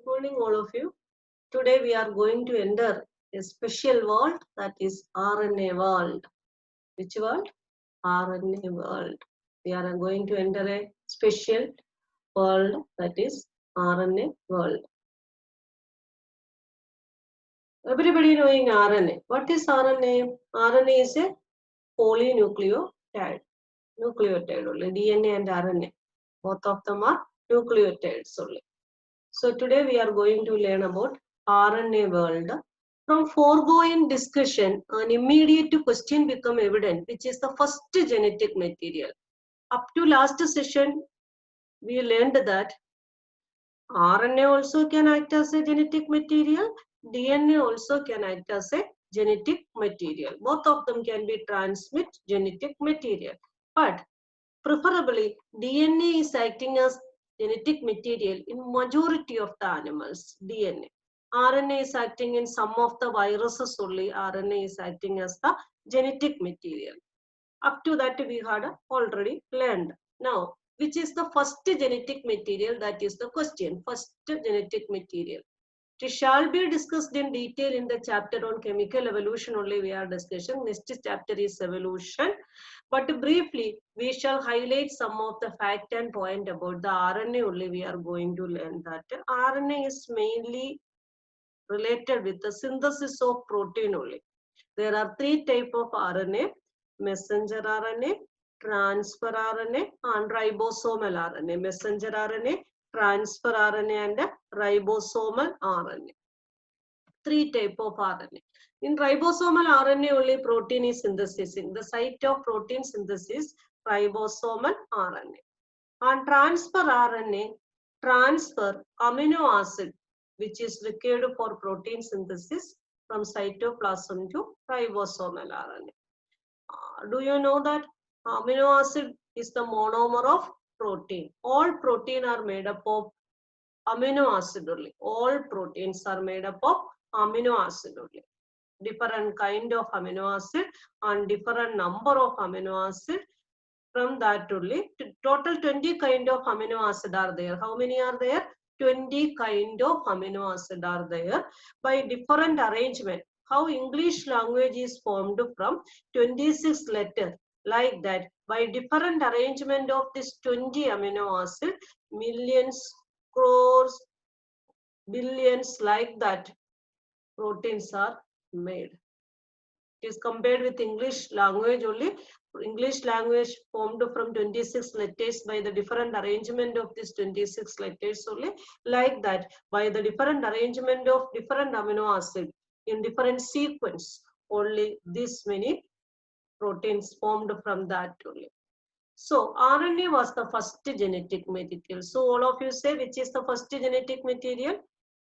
morning, all of you. Today we are going to enter a special world, that is RNA world. Which world? RNA world. We are going to enter a special world, that is RNA world. Everybody knowing RNA. What is RNA? RNA is a polynucleotide. Nucleotide only. DNA and RNA. Both of them are nucleotides only. So today we are going to learn about RNA world. From foregoing discussion, an immediate question become evident, which is the first genetic material. Up to last session, we learned that RNA also can act as a genetic material. DNA also can act as a genetic material. Both of them can be transmit genetic material. But preferably, DNA is acting as genetic material in majority of the animals, DNA. RNA is acting in some of the viruses only. RNA is acting as the genetic material. Up to that we had already learned. Now, which is the first genetic material? That is the question. First genetic material. It shall be discussed in detail in the chapter on chemical evolution only we are discussing. Next chapter is evolution. But briefly, we shall highlight some of the fact and point about the RNA only we are going to learn that. RNA is mainly related with the synthesis of protein only. There are three types of RNA: messenger RNA, transfer RNA, and ribosomal RNA. Messenger RNA, transfer RNA, and ribosomal RNA. Three types of RNA. In ribosomal RNA only protein is synthesizing. The site of protein synthesis, ribosomal RNA. On transfer RNA, transfer amino acid, which is required for protein synthesis from cytoplasm to ribosomal RNA. Do you know that amino acid is the monomer of protein? All protein are made up of amino acid only. All proteins are made up of amino acid only. Different kind of amino acid and different number of amino acid. From that only, total 20 kind of amino acid are there. How many are there? 20 kind of amino acid are there by different arrangement. How English language is formed from 26 letters, like that. By different arrangement of this 20 amino acid, millions, crores, billions, like that, proteins are made. It is compared with English language only. English language formed from 26 letters by the different arrangement of this 26 letters only. Like that, by the different arrangement of different amino acid in different sequence, only this many proteins formed from that only. So RNA was the first genetic material. So all of you say, which is the first genetic material?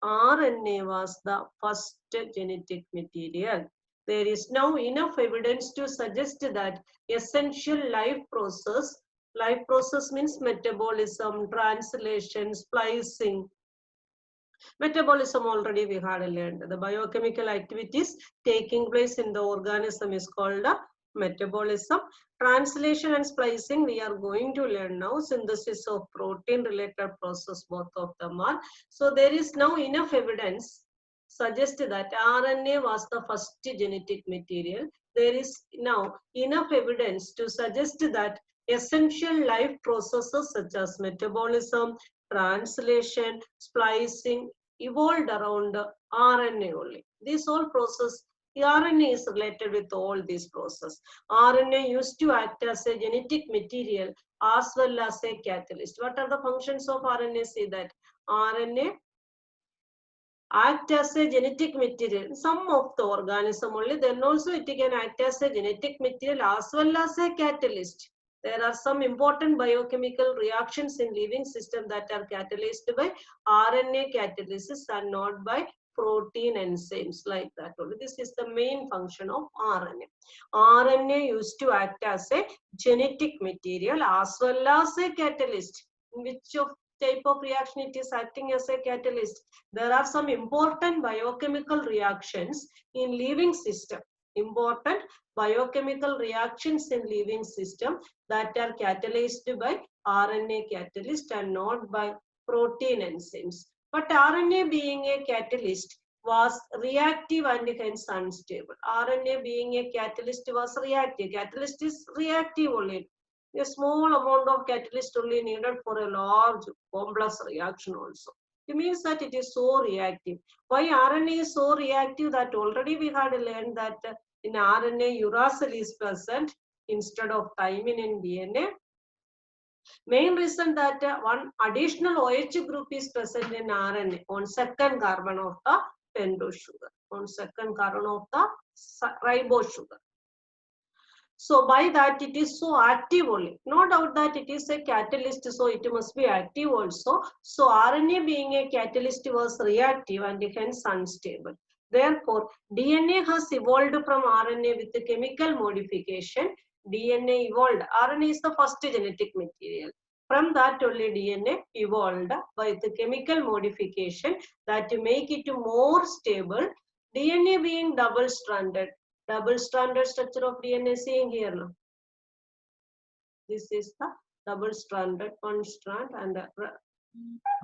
RNA was the first genetic material. There is now enough evidence to suggest that essential life process means metabolism, translation, splicing. Metabolism already we had learned. The biochemical activities taking place in the organism is called metabolism. Translation and splicing we are going to learn now. Synthesis of protein related process, both of them are. So there is now enough evidence suggest that RNA was the first genetic material. There is now enough evidence to suggest that essential life processes such as metabolism, translation, splicing evolved around RNA only. This whole process, the RNA is related with all these processes. RNA used to act as a genetic material as well as a catalyst. What are the functions of RNA? See that RNA act as a genetic material in some of the organism only, then also it can act as a genetic material as well as a catalyst. There are some important biochemical reactions in living system that are catalyzed by RNA catalysis and not by protein enzymes, like that only. This is the main function of RNA. RNA used to act as a genetic material as well as a catalyst. In which of type of reaction it is acting as a catalyst? There are some important biochemical reactions in living system. Important biochemical reactions in living system that are catalyzed by RNA catalyst and not by protein enzymes. But RNA being a catalyst was reactive and hence unstable. RNA being a catalyst was reactive. Catalyst is reactive only. A small amount of catalyst only needed for a large complex reaction also. It means that it is so reactive. Why RNA is so reactive? That already we had learned that in RNA uracil is present instead of thymine in DNA. Main reason that one additional OH group is present in RNA on second carbon of the pentose sugar, on second carbon of the ribose sugar. So by that it is so active only. No doubt that it is a catalyst, so it must be active also. So RNA being a catalyst was reactive and hence unstable. Therefore, DNA has evolved from RNA with the chemical modification. DNA evolved. RNA is the first genetic material. From that only DNA evolved by the chemical modification that to make it more stable. DNA being double-stranded. Double-stranded structure of DNA seeing here now. This is the double-stranded one strand and the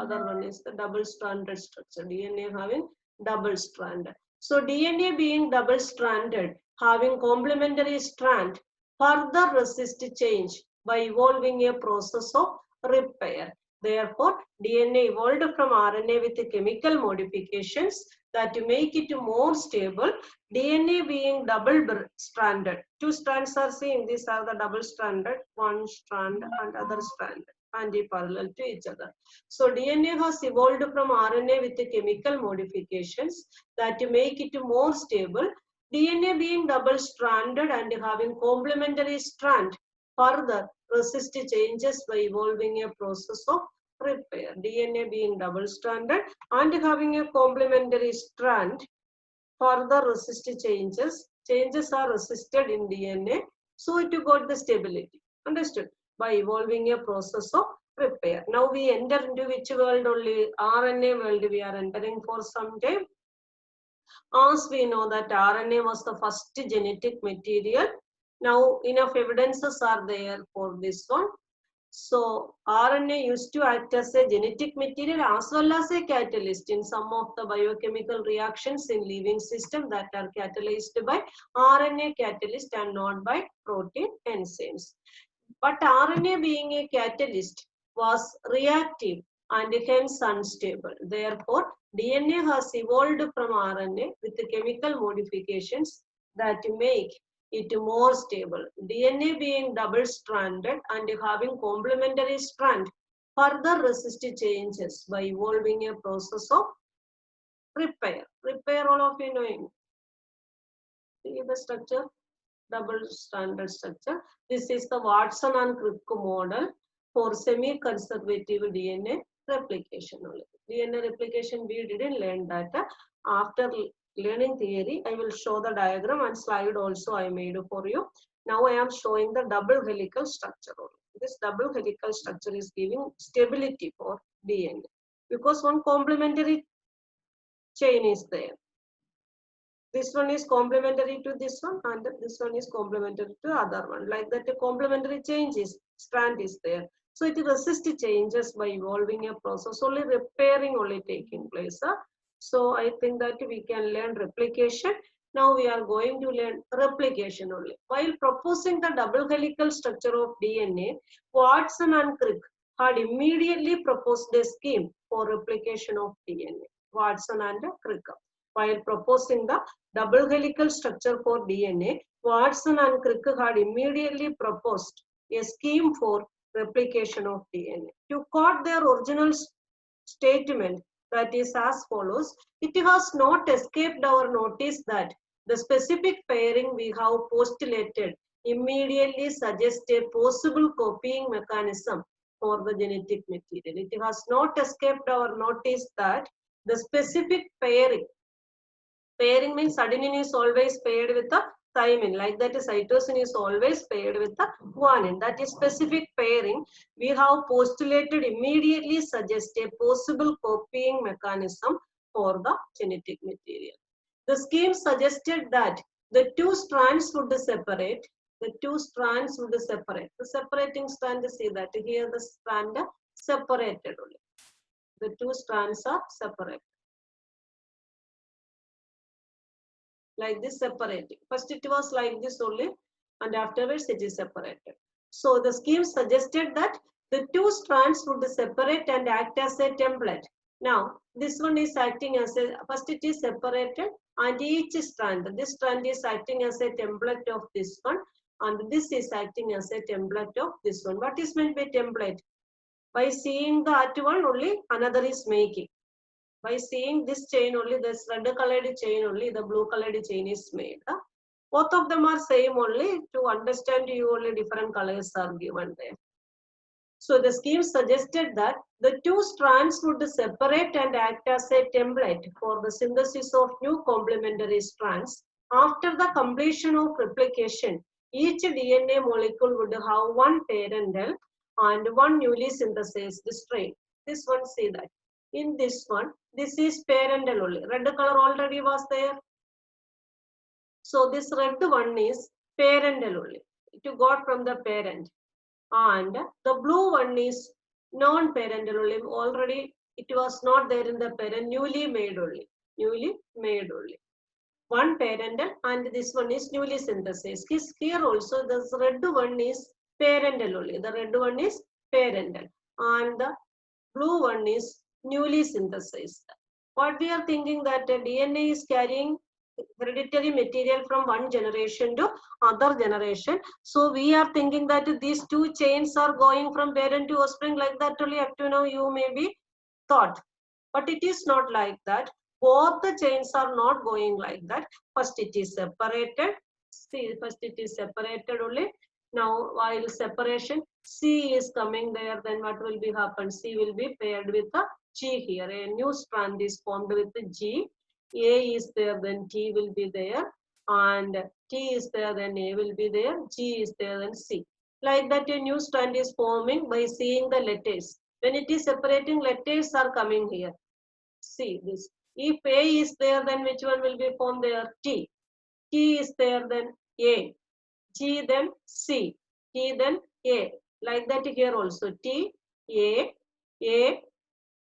other one is the double-stranded structure. DNA having double-stranded. So DNA being double-stranded, having complementary strand, further resist change by evolving a process of repair. Therefore, DNA evolved from RNA with chemical modifications that to make it more stable. DNA being double-stranded. Two strands are seen. These are the double-stranded, one strand and other strand, anti-parallel to each other. So DNA has evolved from RNA with the chemical modifications that to make it more stable. DNA being double-stranded and having complementary strand further resist changes by evolving a process of repair. DNA being double-stranded and having a complementary strand further resist changes. Changes are resisted in DNA, so it got the stability. Understood? By evolving a process of repair. Now we enter into which world only? RNA world we are entering for some time. As we know that RNA was the first genetic material. Now enough evidences are there for this one. So RNA used to act as a genetic material as well as a catalyst in some of the biochemical reactions in living system that are catalyzed by RNA catalyst and not by protein enzymes. But RNA being a catalyst was reactive and hence unstable. Therefore, DNA has evolved from RNA with the chemical modifications that make it more stable. DNA being double-stranded and having complementary strand further resist changes by evolving a process of repair. Repair, all of you knowing. See the structure, double-stranded structure. This is the Watson and Crick model for semi-conservative DNA replication only. DNA replication we didn't learn that. After learning theory, I will show the diagram and slide also I made for you. Now I am showing the double helical structure only. This double helical structure is giving stability for DNA because one complementary chain is there. This one is complementary to this one and this one is complementary to the other one. Like that, a complementary strand is there. So it resists changes by evolving a process, only repairing only taking place. So I think that we can learn replication. Now we are going to learn replication only. While proposing the double helical structure of DNA, Watson and Crick had immediately proposed a scheme for replication of DNA. Watson and Crick. While proposing the double helical structure for DNA, Watson and Crick had immediately proposed a scheme for replication of DNA. To quote their original statement, that is as follows: it has not escaped our notice that the specific pairing we have postulated immediately suggests a possible copying mechanism for the genetic material. It has not escaped our notice that the specific pairing means adenine is always paired with the thymine, like that cytosine is always paired with the guanine. That is specific pairing we have postulated immediately suggests a possible copying mechanism for the genetic material. The scheme suggested that the two strands would separate. The two strands would separate. The separating strand, see that here the strand separated only. The two strands are separate. Like this separating. First it was like this only, and afterwards it is separated. So the scheme suggested that the two strands would separate and act as a template. Now this one is acting as a, first it is separated and each strand, this strand is acting as a template of this one and this is acting as a template of this one. What is meant by template? By seeing that one only another is making. By seeing this chain only, this red colored chain only, the blue colored chain is made. Both of them are same only. To understand you, only different colors are given there. So the scheme suggested that the two strands would separate and act as a template for the synthesis of new complementary strands. After the completion of replication, each DNA molecule would have one parental and one newly synthesized strain. This one, see that. In this one, this is parental only. Red color already was there. So this red one is parental only. It got from the parent. And the blue one is non-parental only. Already it was not there in the parent, newly made only. Newly made only. One parental and this one is newly synthesized. Here also this red one is parental only. The red one is parental and the blue one is newly synthesized. What we are thinking that DNA is carrying hereditary material from one generation to other generation. So we are thinking that these two chains are going from parent to offspring like that only. Up to now you may be thought. But it is not like that. Both the chains are not going like that. First it is separated. See, first it is separated only. Now while separation, C is coming there, then what will be happen? C will be paired with the G here. A new strand is formed with the G. A is there, then T will be there. And T is there, then A will be there. G is there, then C. Like that a new strand is forming by seeing the letters. When it is separating, letters are coming here. See this. If A is there, then which one will be formed there? T. T is there, then A. G, then C. T, then A. Like that here also. T, A,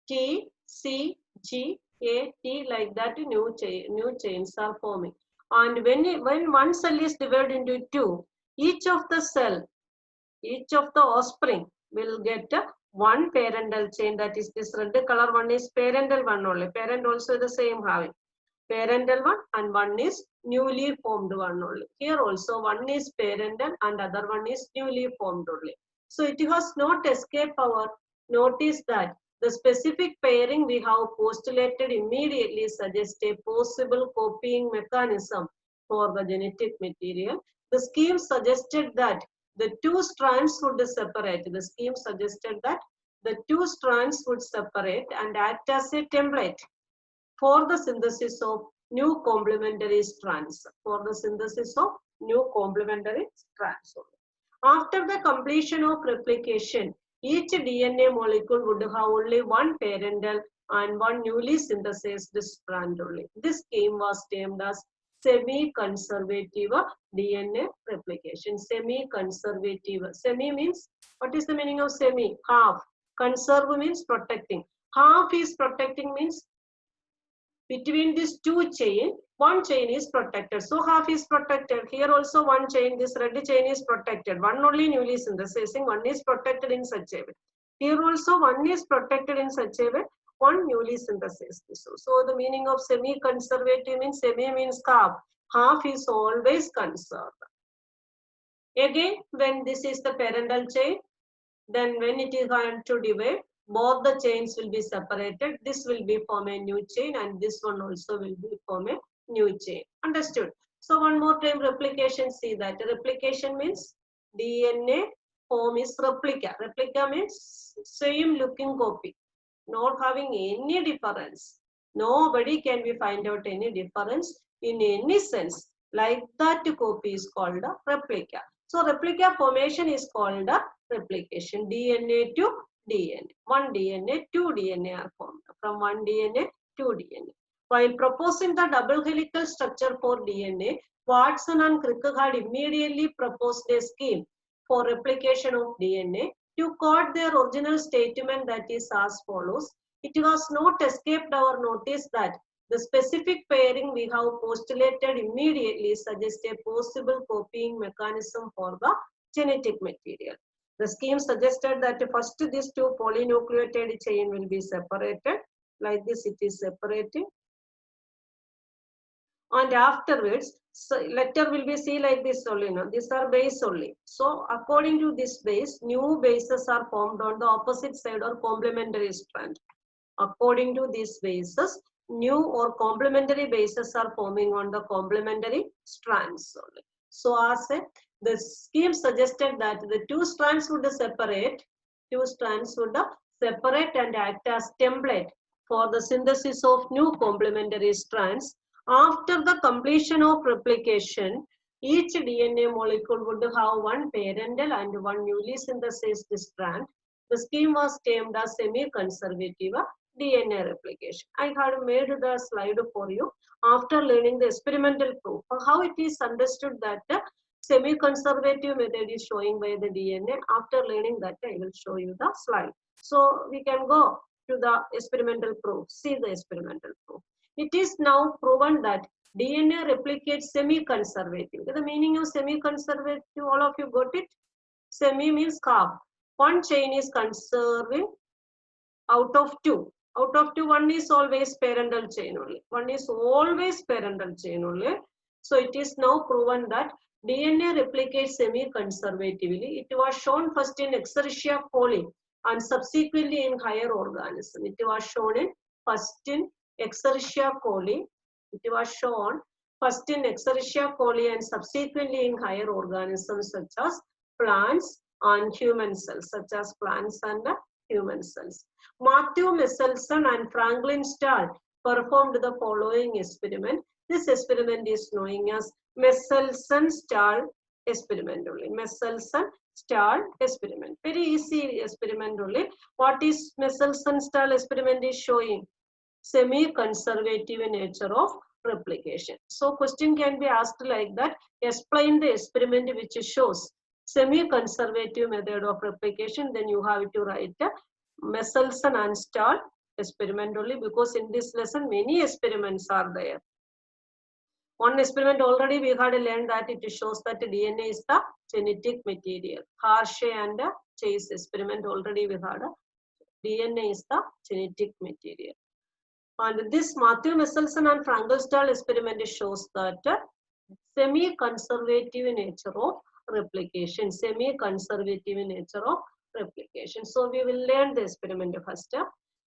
T, C, G, A, T. Like that new chains are forming. And when one cell is divided into two, each of the offspring will get one parental chain, that is this red color one is parental one only. Parent also the same having. Parental one and one is newly formed one only. Here also one is parental and other one is newly formed only. So it has not escaped our notice that the specific pairing we have postulated immediately suggests a possible copying mechanism for the genetic material. The scheme suggested that the two strands would separate. The scheme suggested that the two strands would separate and act as a template for the synthesis of new complementary strands. For the synthesis of new complementary strands. After the completion of replication, each DNA molecule would have only one parental and one newly synthesized strand only. This scheme was termed as semi-conservative DNA replication. Semi-conservative. Semi means, what is the meaning of semi? Half. Conserve means protecting. Half is protecting means between these two chain, one chain is protected. So half is protected. Here also one chain, this red chain is protected. One only newly synthesizing, one is protected in such a way. Here also one is protected in such a way, one newly synthesized. So the meaning of semi-conservative means, semi means half is always conserved. Again, when this is the parental chain, then when it is going to divide, both the chains will be separated. This will be form a new chain and this one also will be form a new chain. Understood? So one more time replication, see that. Replication means DNA form is replica. Replica means same looking copy, not having any difference. Nobody can be find out any difference in any sense. Like that copy is called a replica. So replica formation is called a replication. DNA to DNA. One DNA, two DNA are formed. From one DNA, two DNA. While proposing the double helical structure for DNA, Watson and Crick had immediately proposed a scheme for replication of DNA to quote their original statement, that is as follows. it was not escaped our notice that the specific pairing we have postulated immediately suggests a possible copying mechanism for the genetic material. The scheme suggested that first these two polynucleotide chain will be separated. Like this it is separating. And afterwards, so letter will be C like this only. No? These are base only. So according to this base, new bases are formed on the opposite side or complementary strand. According to these bases, new or complementary bases are forming on the complementary strands only. So as the scheme suggested that the two strands would separate and act as template for the synthesis of new complementary strands. After the completion of replication, each DNA molecule would have one parental and one newly synthesized strand. The scheme was termed as semi-conservative DNA replication. I had made the slide for you after learning the experimental proof. How it is understood that the semi-conservative method is showing by the DNA. After learning that, I will show you the slide. So we can go to the experimental proof. See the experimental proof. It is now proven that DNA replicates semi-conservative. The meaning of semi-conservative, all of you got it? Semi means half. One chain is conserving out of two. Out of two, one is always parental chain only. One is always parental chain only. So it is now proven that DNA replicates semi-conservatively. It was shown first in Escherichia coli and subsequently in higher organisms. It was shown in first in Escherichia coli. It was shown first in Escherichia coli and subsequently in higher organisms such as plants and human cells, human cells. Matthew Meselson and Franklin Stahl performed the following experiment. This experiment is known as Meselson-Stahl experiment only. Meselson-Stahl experiment. Very easy experiment only. What is Meselson-Stahl experiment is showing? Semi-conservative nature of replication. So question can be asked like that. Explain the experiment which shows semi-conservative method of replication. Then you have to write Meselson and Stahl experiment only, because in this lesson many experiments are there. One experiment already we had learned that it shows that DNA is the genetic material. Hershey and Chase experiment already we had. DNA is the genetic material. And this Matthew Meselson and Franklin Stahl experiment shows that semi-conservative nature of replication. Semi-conservative nature of replication. So we will learn the experiment first.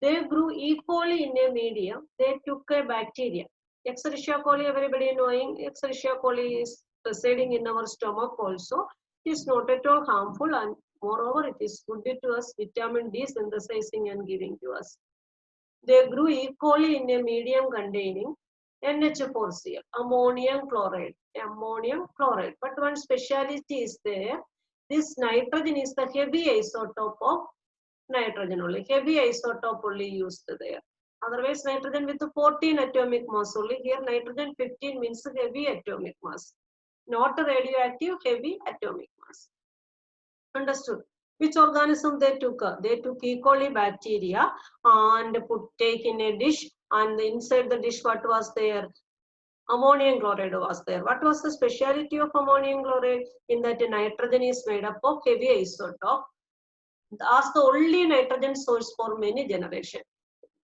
They grew E. coli in a medium. They took a bacteria. Escherichia coli, everybody knowing, Escherichia coli is residing in our stomach also. It is not at all harmful, and moreover it is good to us, vitamin D synthesizing and giving to us. They grew E. coli in a medium containing NH4Cl, ammonium chloride. But one speciality is there. This nitrogen is the heavy isotope of nitrogen only. Heavy isotope only used there. Otherwise, nitrogen with 14 atomic mass only. Here, nitrogen 15 means heavy atomic mass. Not a radioactive, heavy atomic mass. Understood? Which organism they took? They took E. coli bacteria and take in a dish, and inside the dish what was there? Ammonium chloride was there. What was the speciality of ammonium chloride? In that nitrogen is made up of heavy isotope. As the only nitrogen source for many generations.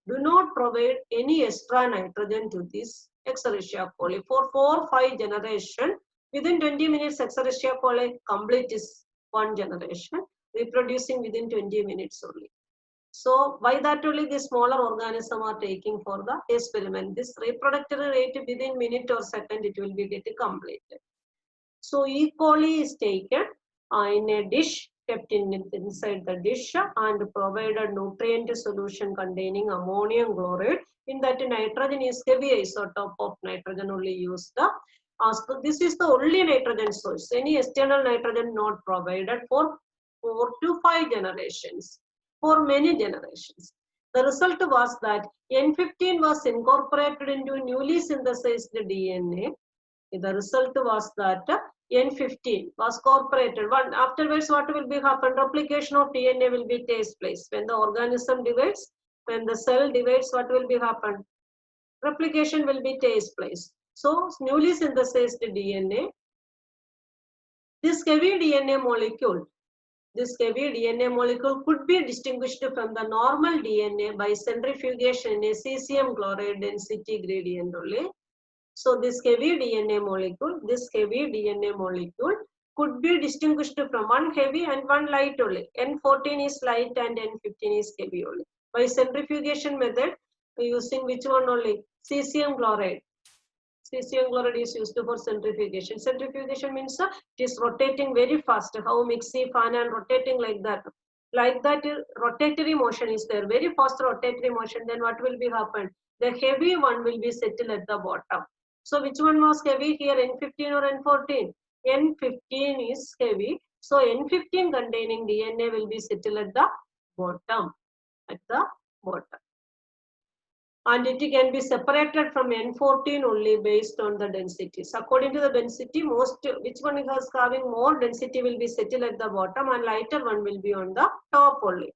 Do not provide any extra nitrogen to this Escherichia coli. For 4 or 5 generations, within 20 minutes, Escherichia coli complete is one generation, reproducing within 20 minutes only. So by that only the smaller organism are taking for the experiment. This reproductive rate within minute or second it will be getting completed. So E. coli is taken in a dish, kept inside the dish, and provided nutrient solution containing ammonium chloride. In that nitrogen is heavy isotope of nitrogen only used. So this is the only nitrogen source. Any external nitrogen not provided for 4 to 5 generations. For many generations. The result was that N15 was incorporated into newly synthesized DNA. The result was that N15 was incorporated. Afterwards, what will be happen? Replication of DNA will be takes place. When the organism divides, When the cell divides, what will be happen? Replication will be takes place. So newly synthesized DNA, this heavy DNA molecule could be distinguished from the normal DNA by centrifugation in a cesium chloride density gradient only. So this heavy DNA molecule could be distinguished from one heavy and one light only. N14 is light and N15 is heavy only. By centrifugation method, using which one only? Cesium chloride. Cesium chloride is used for centrifugation. Centrifugation means it is rotating very fast. How mixie fan and rotating like that. Like that, rotatory motion is there. Very fast rotatory motion. Then what will be happen? The heavy one will be settled at the bottom. So which one was heavy here? N15 or N14? N15 is heavy. So N15 containing DNA will be settled at the bottom. At the bottom. And it can be separated from N14 only based on the densities. According to the density, which one is having more density will be settled at the bottom and lighter one will be on the top only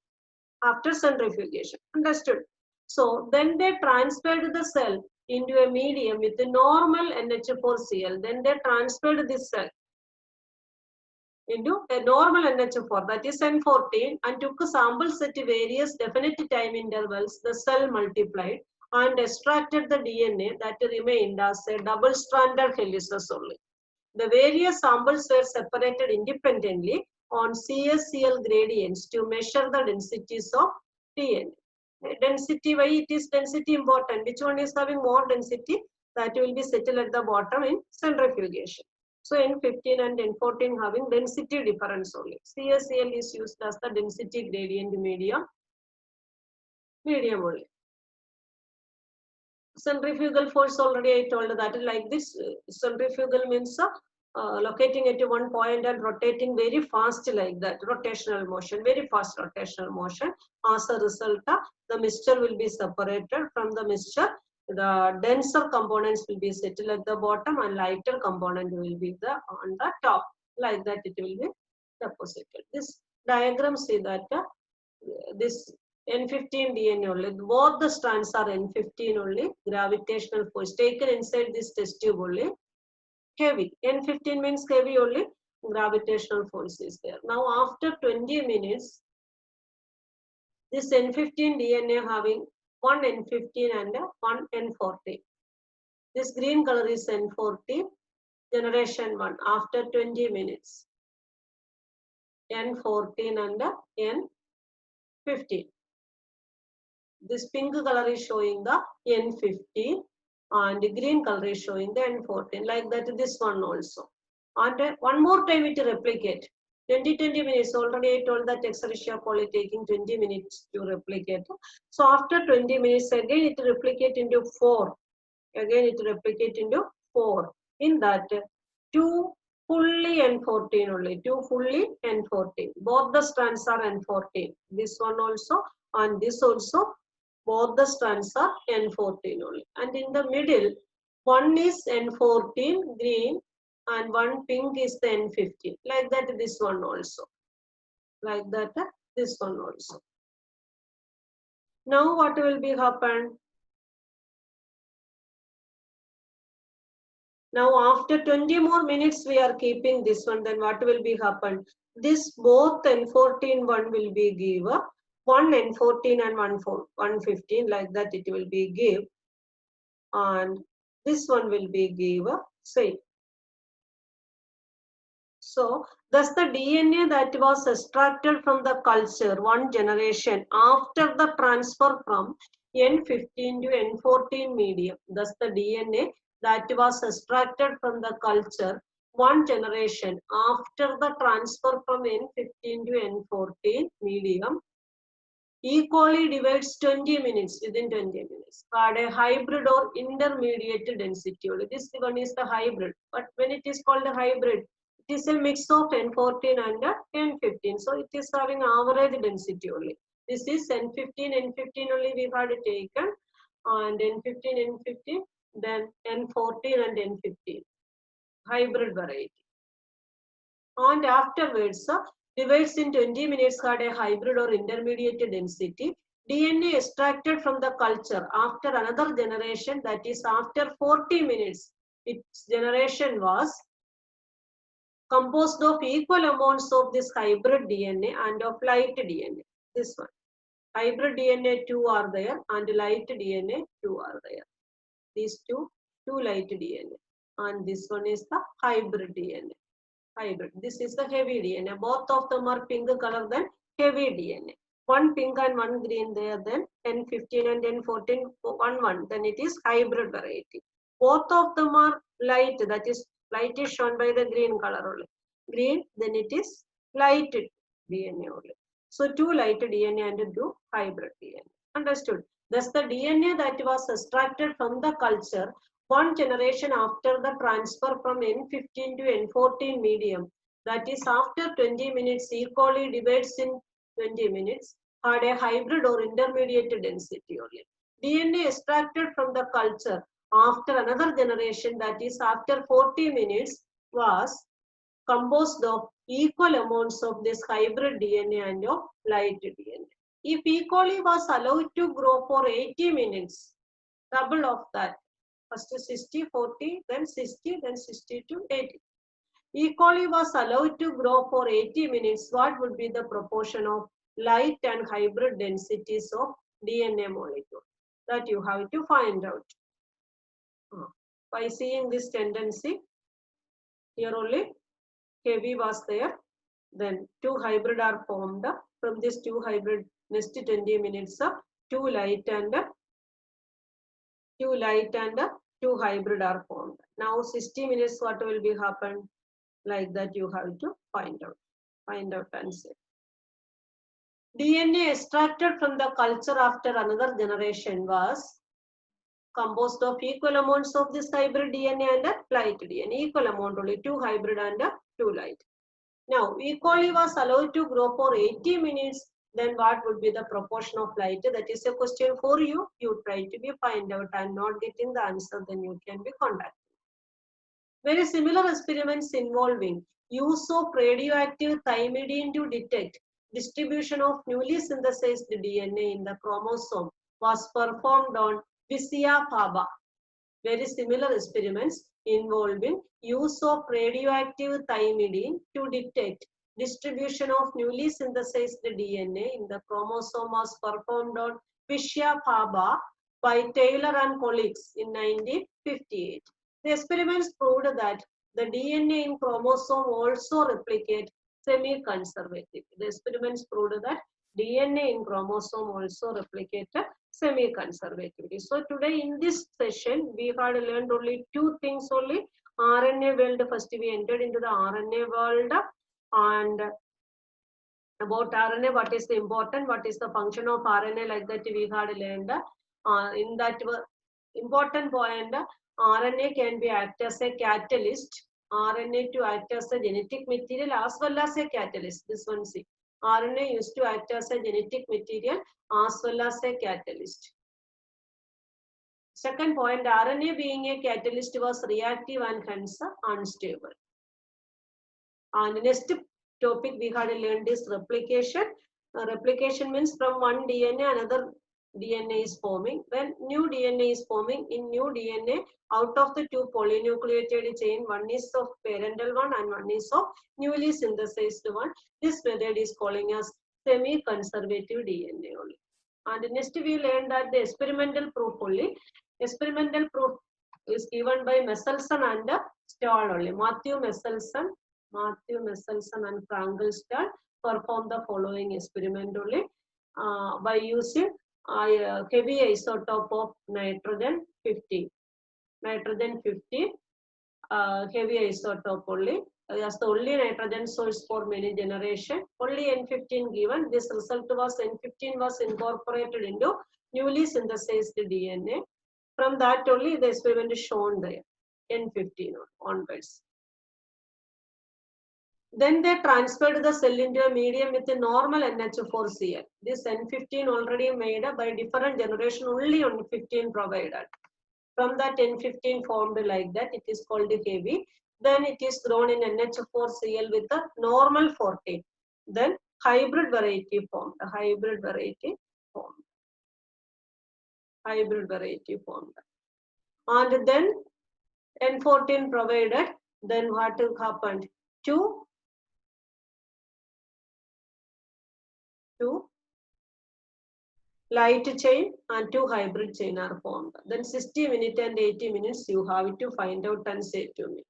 after centrifugation. Understood? So then they transferred the cell into a medium with the normal NH4Cl. Then they transferred this cell into a normal NH4, that is N14, and took samples at various definite time intervals. The cell multiplied and extracted the DNA that remained as a double-stranded helices only. The various samples were separated independently on CSCl gradients to measure the densities of DNA. Density, why it is density important? Which one is having more density? That will be settled at the bottom in centrifugation. So N15 and N14 having density difference only. CSCl is used as the density gradient medium only. Centrifugal force already I told that like this. Centrifugal means locating at one point and rotating very fast like that. Rotational motion, very fast rotational motion. As a result, the mixture will be separated from the mixture. The denser components will be settled at the bottom and lighter component will be on the top. Like that it will be deposited. This diagram see that this N15 DNA only, both the strands are N15 only, gravitational force taken inside this test tube only, heavy. N15 means heavy only, gravitational force is there. Now after 20 minutes, this N15 DNA having one N15 and one N14. This green color is N14, generation 1, after 20 minutes. N14 and N15. This pink color is showing the N15 and the green color is showing the N14. Like that, this one also. And one more time it replicate. 20 minutes. Already I told that Escherichia coli taking 20 minutes to replicate. So after 20 minutes, again it replicate into 4. Again it replicate into 4. In that, 2 fully N14 only. 2 fully N14. Both the strands are N14. This one also and this also. Both the strands are N14 only. And in the middle, one is N14 green and one pink is the N15. Like that, this one also. Like that, this one also. Now what will be happen? Now after 20 more minutes, we are keeping this one. Then what will be happen? This both N14 one will be give one N14 and 115, like that it will be give, and this one will be give same. So thus the DNA that was extracted from the culture one generation after the transfer from N15 to N14 medium, thus the DNA that was extracted from the culture one generation after the transfer from N15 to N14 medium equally divides 20 minutes, within 20 minutes, called a hybrid or intermediate density. This one is the hybrid, but when it is called a hybrid, it is a mix of N14 and N15. So it is having average density only. This is N15 only we had taken, and N15, then N14 and N15. Hybrid variety. And afterwards, divides in 20 minutes had a hybrid or intermediate density DNA extracted from the culture after another generation, that is after 40 minutes, its generation was composed of equal amounts of this hybrid DNA and of light DNA. This one. Hybrid DNA 2 are there and light DNA 2 are there. These two light DNA. And this one is the hybrid DNA. Hybrid. This is the heavy DNA. Both of them are pink color than heavy DNA. One pink and one green there, then N15 and N14, 1. Then it is hybrid variety. Both of them are light, that is light is shown by the green color only. Green, then it is light DNA only. So 2 light DNA and 2 hybrid DNA. Understood? Thus the DNA that was extracted from the culture one generation after the transfer from N15 to N14 medium, that is after 20 minutes, E. coli divides in 20 minutes, had a hybrid or intermediate density only. DNA extracted from the culture after another generation, that is after 40 minutes, was composed of equal amounts of this hybrid DNA and of light DNA. If E. coli was allowed to grow for 80 minutes, double of that, first 60, 40, then 60, then 60 to 80. E. coli was allowed to grow for 80 minutes. What would be the proportion of light and hybrid densities of DNA molecule? That you have to find out. By seeing this tendency, here only heavy was there. Then 2 hybrid are formed. From this 2 hybrid, next 20 minutes, 2 light and 2 hybrid are formed. Now 60 minutes, what will be happen? Like that you have to find out and say. DNA extracted from the culture after another generation was composed of equal amounts of this hybrid DNA and light DNA. Equal amount only, 2 hybrid and 2 light. Now E. coli was allowed to grow for 80 minutes. Then what would be the proportion of light? That is a question for you. You try to be find out and not getting the answer, then you can be contacted. Very similar experiments involving use of radioactive thymidine to detect distribution of newly synthesized DNA in the chromosome was performed on Visia faba. Very similar experiments involving use of radioactive thymidine to detect distribution of newly synthesized DNA in the chromosome was performed on Visia faba by Taylor and colleagues in 1958. The experiments proved that the DNA in chromosome also replicate semi-conservatively. The experiments proved that DNA in chromosome also replicate semi-conservatively. So today in this session, we had learned only 2 things only. RNA world, first we entered into the RNA world, and about RNA, what is the important, what is the function of RNA, like that we had learned. In that important point, RNA can be act as a catalyst. RNA to act as a genetic material as well as a catalyst. This one, see. RNA used to act as a genetic material as well as a catalyst. Second point, RNA being a catalyst was reactive and hence unstable. And next topic we had learned is replication. Replication means from one DNA another DNA is forming. When new DNA is forming, in new DNA, out of the 2 polynucleotide chain, one is of parental one and one is of newly synthesized one. This method is calling as semi-conservative DNA only. And next we learned that the experimental proof only. Experimental proof is given by Messelson and Stahl only. Matthew Messelson and Frankelstahl performed the following experiment only by using heavy isotope of nitrogen 50. Heavy isotope only. As the only nitrogen source for many generation. Only N15 given. This result was N15 was incorporated into newly synthesized DNA. From that only the experiment is shown there. N15 onwards. Then they transferred the cell into a medium with a normal NH4Cl. This N15 already made by different generation, only on 15 provided. From that N15 formed like that, it is called heavy. Then it is grown in NH4Cl with a normal 14. Then hybrid variety formed. hybrid variety formed. And then N14 provided, then what happened? Two light chain and 2 hybrid chain are formed. Then 60 minutes and 80 minutes you have to find out and say to me.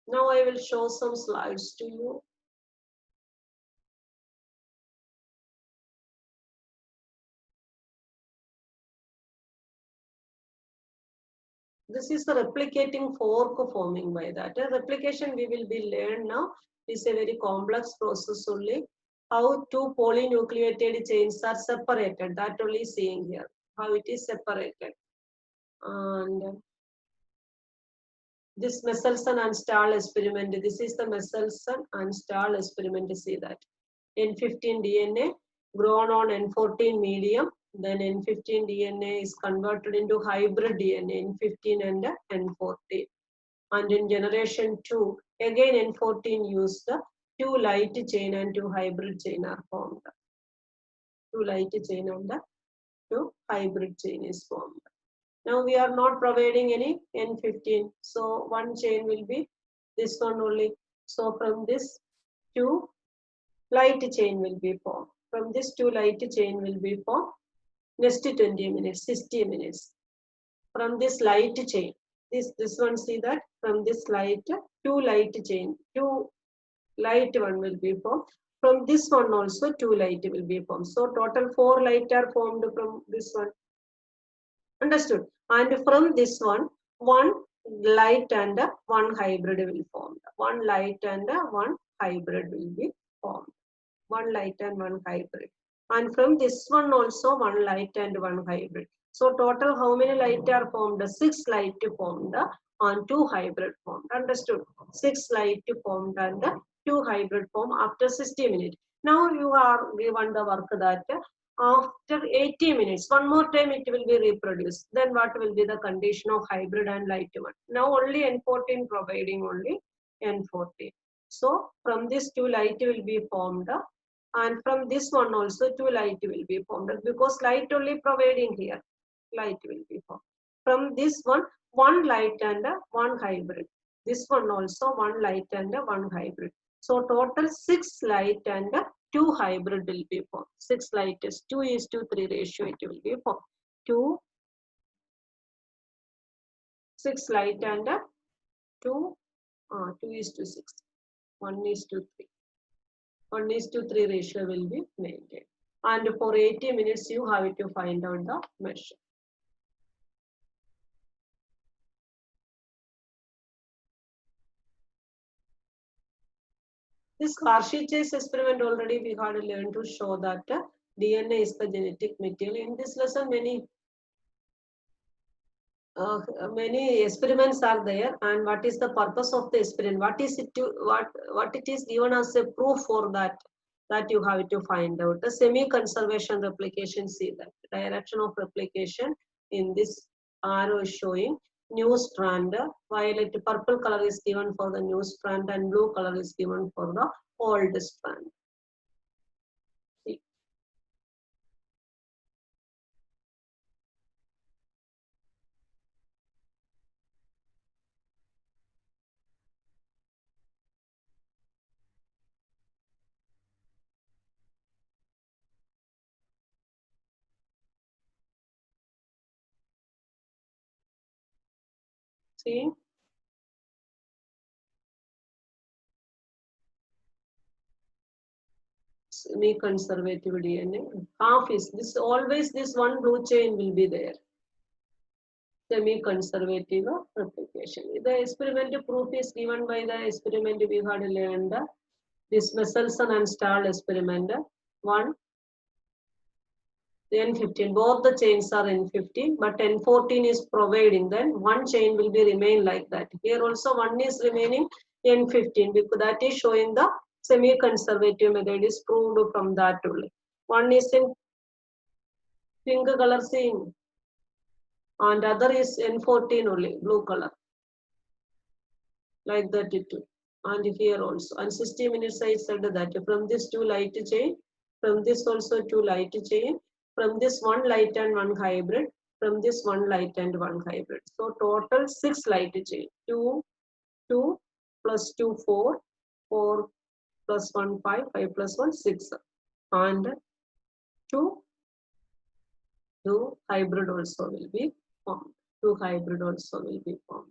Now I will show some slides to you. This is the replicating fork forming by that. Replication we will be learned now is a very complex process only. How two polynucleotide chains are separated, that only seeing here. How it is separated. And this Michelson and Stahl experiment, this is the Michelson and Stahl experiment, see that. N15 DNA grown on N14 medium, then N15 DNA is converted into hybrid DNA, N15 and N14. And in generation 2, again N14 used the 2 light chain and 2 hybrid chain are formed. 2 light chain and the 2 hybrid chain is formed. Now we are not providing any N15. So one chain will be this one only. So from this 2 light chain will be formed. From this 2 light chain will be formed next 20 minutes, 60 minutes. From this light chain, this one see that from this light, 2 light chain, 2 light one will be formed. From this one also 2 light will be formed. So total 4 light are formed from this one. Understood? And from this one, 1 light and 1 hybrid will form. 1 light and 1 hybrid will be formed. 1 light and 1 hybrid. And from this one also 1 light and 1 hybrid. So total how many light are formed? 6 light formed and 2 hybrid formed. Understood? 6 light formed and 2 hybrid formed after 60 minutes. Now you are given the work that after 80 minutes, one more time it will be reproduced. Then what will be the condition of hybrid and light one? Now only N14 providing only N14. So from this 2 light will be formed and from this one also 2 light will be formed because light only providing here. Light will be formed. From this one, 1 light and 1 hybrid. This one also 1 light and 1 hybrid. So total 6 light and 2 hybrid will be formed. 6 light is 2:3 ratio it will be formed. 6 light and 2:6. 1:3. 1:3 ratio will be maintained. And for 80 minutes you have to find out the measure. This Hershey-Chase experiment already we had learned to show that DNA is the genetic material. In this lesson, many experiments are there, and what is the purpose of the experiment? What is it to what it is given as a proof for that you have to find out. The semi-conservation replication, see that direction of replication in this arrow is showing new strand. Violet purple color is given for the new strand and blue color is given for the old strand. See. See. Semi-conservative DNA. Half is this, always this one blue chain will be there. Semi-conservative replication. The experiment proof is given by the experiment we had learned. This Michelson and Stahl experiment. 1 N15. Both the chains are N15, but N14 is providing. Then one chain will be remain like that. Here also one is remaining N15 because that is showing the semi-conservative method is proved from that only. One is in pink color seeing. and other is N14 only, blue color. Like that it too. And here also. And 60 minutes I said that from this 2 light chain, from this also 2 light chain, from this 1 light and 1 hybrid, from this 1 light and 1 hybrid. So total 6 light chain. 2, 2 plus 2, 4, 4 plus 1, 5, 5 plus 1, 6. And 2 hybrid also will be formed. 2 hybrid also will be formed.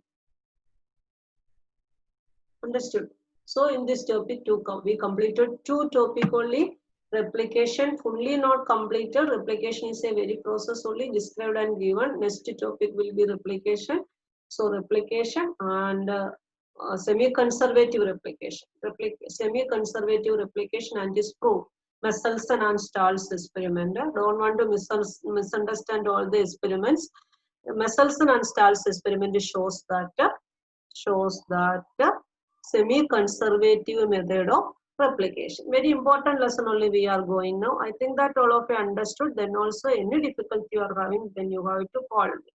Understood? So in this topic, we completed 2 topic only. Replication fully not completed. Replication is a very process only described and given. Next topic will be replication. So replication and semi-conservative replication. Semi-conservative replication and this proof. Michelson and Stahl's experiment. Don't want to misunderstand all the experiments. Michelson and Stahl's experiment shows that semi-conservative method of replication. Very important lesson only we are going now. I think that all of you understood. Then also any difficulty you are having, then you have to call me.